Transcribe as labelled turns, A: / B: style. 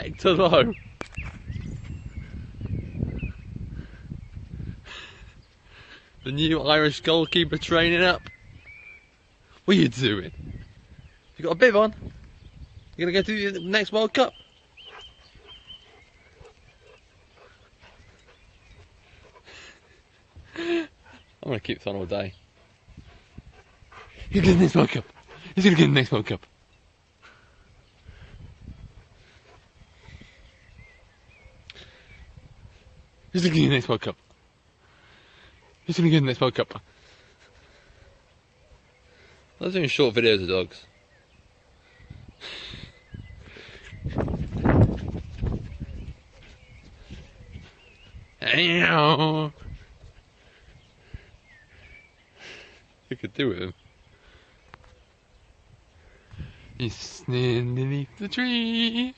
A: hector low. The new Irish goalkeeper training up. What are you doing? You got a bib on? You're gonna go to the next World Cup? I'm gonna keep this on all day. He's gonna get the next World Cup. He's gonna get the next World Cup. He's gonna get the next World Cup. He's gonna get the next World Cup. I was doing short videos of dogs. You could do with him. He's underneath the tree.